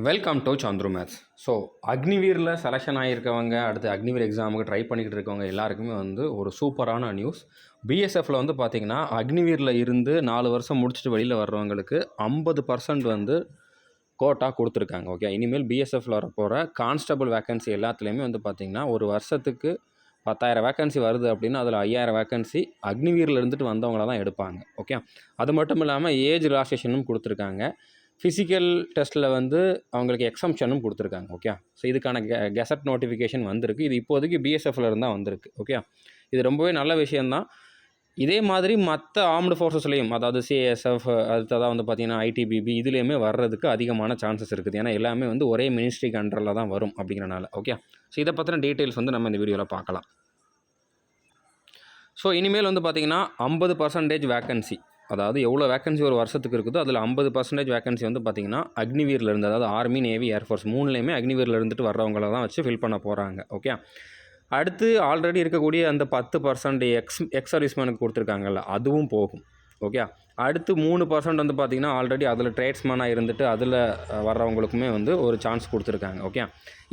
Welcome to Chandru maths. So அக்னிவீரில் selection ஆகியிருக்கவங்க, அடுத்து அக்னிவீர் எக்ஸாமுக்கு ட்ரை பண்ணிக்கிட்டு இருக்கவங்க எல்லாருக்குமே ஒரு சூப்பரான நியூஸ். பிஎஸ்எஃப்பில் பார்த்தீங்கன்னா அக்னிவீரில் இருந்து 4 வருஷம் முடிச்சுட்டு வெளியில் வர்றவங்களுக்கு 50% கோட்டா கொடுத்துருக்காங்க. ஓகே, இனிமேல் பிஎஸ்எஃப்பில் வரப்போகிற கான்ஸ்டபிள் வேக்கன்சி எல்லாத்துலேயுமே பார்த்தீங்கன்னா ஒரு வருஷத்துக்கு 10,000 வேக்கன்சி வருது அப்படின்னா அதில் 5,000 வேக்கன்சி அக்னிவீரில் இருந்துட்டு வந்தவங்கள தான் எடுப்பாங்க. ஓகே, அது மட்டும் இல்லாமல் ஏஜ் ரிலாக்ஸேஷனும் கொடுத்துருக்காங்க. ஃபிசிக்கல் டெஸ்ட்டில் அவங்களுக்கு எக்ஸம்ஷனும் கொடுத்துருக்காங்க. ஓகே, ஸோ இதுக்கான கெசட் நோட்டிஃபிகேஷன் வந்திருக்கு. இது இப்போதைக்கு பிஎஸ்எஃப்பில் இருந்தால் வந்திருக்கு. ஓகே, இது ரொம்பவே நல்ல விஷயந்தான். இதே மாதிரி மற்ற ஆர்ம்டு ஃபோர்ஸஸ்லேயும், அதாவது சிஎஸ்எஃப், அடுத்ததாக பார்த்தீங்கன்னா ஐடிபிபி, இதுலேயுமே வர்றதுக்கு அதிகமான சான்சஸ் இருக்குது. ஏன்னா எல்லாமே ஒரே மினிஸ்ட்ரிக்கு அண்டரில் தான் வரும் அப்படிங்கிறனால. ஓகே, ஸோ இதை பற்றின டீட்டெயில்ஸ் நம்ம இந்த வீடியோவில் பார்க்கலாம். ஸோ இனிமேல் பார்த்தீங்கன்னா 50% வேக்கன்சி, அதாவது எவ்வளோ வேக்கன்சி ஒரு வருஷத்துக்கு இருக்குதோ அதில் 50% வேக்கன்சி பார்த்தீங்கன்னா அக்னிவீரில் இருந்து, அதாவது ஆர்மி, நேவி, ஏர்ஃபோர்ஸ் மூணுலேயுமே அக்னிவீரில் இருந்துட்டு வர்றவங்கள தான் வச்சு ஃபில் பண்ண போகிறாங்க. ஓகே, அடுத்து ஆல்ரெடி இருக்கக்கூடிய அந்த 10% எக்ஸ் சர்வீஸ்மேனுக்கு கொடுத்துருக்காங்கல்ல, அதுவும் போகும். ஓகே, அடுத்து 3% பார்த்தீங்கன்னா ஆல்ரெடி அதில் ட்ரேட்ஸ்மேனாக இருந்துட்டு அதில் வர்றவங்களுக்குமே ஒரு சான்ஸ் கொடுத்துருக்காங்க. ஓகே,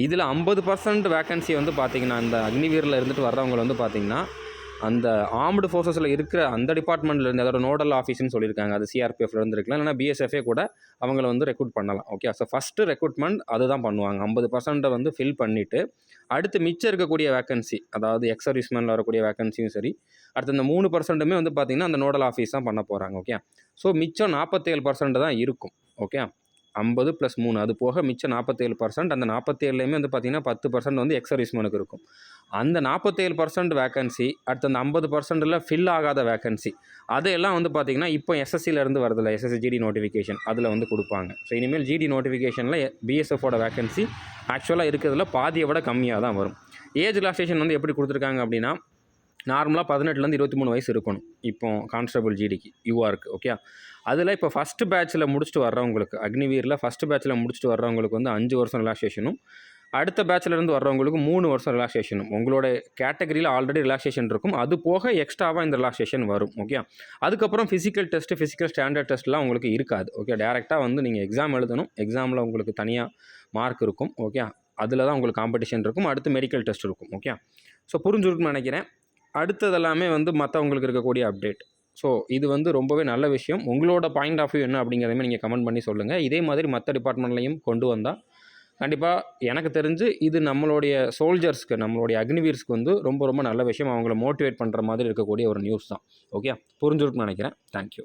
இதில் 50% வேக்கன்சி பார்த்தீங்கன்னா இந்த அக்னிவீரில் இருந்துட்டு வர்றவங்க பார்த்தீங்கன்னா அந்த ஆர்ம்டு ஃபோர்ஸஸில் இருக்கிற அந்த டிபார்ட்மெண்ட்லேருந்து, அதோட நோடல் ஆஃபீஸ்னு சொல்லியிருக்காங்க. அது சிஆர்பிஎஃப்லேருந்து இருக்கலாம், இல்லைனா பிஎஸ்எஃப்ஏ கூட அவங்கள ரெக்ரூட் பண்ணலாம். ஓகே, ஸோ ஃபஸ்ட்டு ரெக்ரூட்மெண்ட் அதுதான் பண்ணுவாங்க. 50% ஃபில் பண்ணிவிட்டு அடுத்து மிச்சம் இருக்கக்கூடிய வேக்கன்சி, அதாவது எக்ஸ் சர்வீஸ்மேனில் வரக்கூடிய வேக்கன்சியும் சரி, அடுத்து இந்த 3%மே பார்த்தீங்கன்னா அந்த நோடல் ஆஃபீஸ் தான் பண்ண போகிறாங்க. ஓகே, ஸோ மிச்சம் 47% தான் இருக்கும். ஓகே, 50 + 3 அது போக மிச்சம் 47%. அந்த 47லேயுமே பார்த்தீங்கன்னா 10% எக்ஸ் சர்வீஸ்மேனுக்கு இருக்கும். அந்த 47% வேக்கன்சி, அடுத்து அந்த 50%ல் ஃபில் ஆகாத வேக்கன்சி, அதையெல்லாம் பார்த்தீங்கன்னா இப்போ எஸ்எஸ்சிலேருந்து வருதில்ல, எஸ்எஸ்சி ஜிடி நோட்டிஃபிகேஷன், அதில் கொடுப்பாங்க. ஸோ இனிமேல் ஜிடி நோட்டிஃபிகேஷனில் பிஎஸ்எஃபோட வேக்கன்சி ஆக்சுவலாக இருக்கிறதுல பாதியை விட கம்மியாக தான் வரும். ஏஜ் ரிலாக்ஸேஷன் எப்படி கொடுத்துருக்காங்க அப்படின்னா, நார்மலாக 18லேருந்து 23 வயசு இருக்கணும் இப்போ கான்ஸ்டபிள் ஜிடிக்கு, யூஆருக்கு. ஓகே, அதில் இப்போ ஃபஸ்ட்டு பேட்சில் முடிச்சுட்டு வர்றவங்களுக்கு, அக்னிவீரில் ஃபஸ்ட்டு பேட்சில் முடிச்சுட்டு வர்றவங்களுக்கு 5 வருஷம் ரிலாக்ஸேஷனும், அடுத்த பேட்சிலேருந்து வர்றவங்களுக்கு 3 வருஷம் ரிலாக்ஸேஷனும். உங்களோட கேட்டகரியில் ஆல்ரெடி ரிலாக்ஸேஷன் இருக்கும், அது போக எக்ஸ்ட்ராவாக இந்த ரிலாக்ஸேஷன் வரும். ஓகே, அதுக்கப்புறம் ஃபிசிக்கல் டெஸ்ட்டு, ஃபிசிக்கல் ஸ்டாண்டர்ட் டெஸ்ட்லாம் உங்களுக்கு இருக்காது. ஓகே, டேரெக்டாக நீங்கள் எக்ஸாம் எழுதணும். எக்ஸாமில் உங்களுக்கு தனியாக மார்க் இருக்கும். ஓகே, அதில் தான் உங்களுக்கு காம்படிஷன் இருக்கும். அடுத்து மெடிக்கல் டெஸ்ட் இருக்கும். ஓகே, ஸோ புரிஞ்சுருக்குன்னு நினைக்கிறேன். அடுத்ததெல்லாமே மற்றவங்களுக்கு இருக்கக்கூடிய அப்டேட். ஸோ இது ரொம்பவே நல்ல விஷயம். உங்களோட பாயிண்ட் ஆஃப் வியூ என்ன அப்படிங்கிறதையுமே நீங்கள் கமெண்ட் பண்ணி சொல்லுங்கள். இதே மாதிரி மற்ற டிபார்ட்மெண்ட்லையும் கொண்டு வந்தால் கண்டிப்பாக எனக்கு தெரிஞ்சு இது நம்மளுடைய சோல்ஜர்ஸ்க்கு, நம்மளுடைய அக்னிவீர்ஸ்க்கு ரொம்ப ரொம்ப நல்ல விஷயம். அவங்கள மோட்டிவேட் பண்ணுற மாதிரி இருக்கக்கூடிய ஒரு நியூஸ் தான். ஓகே, புரிஞ்சுருக்குன்னு நினைக்கிறேன். தேங்க்யூ.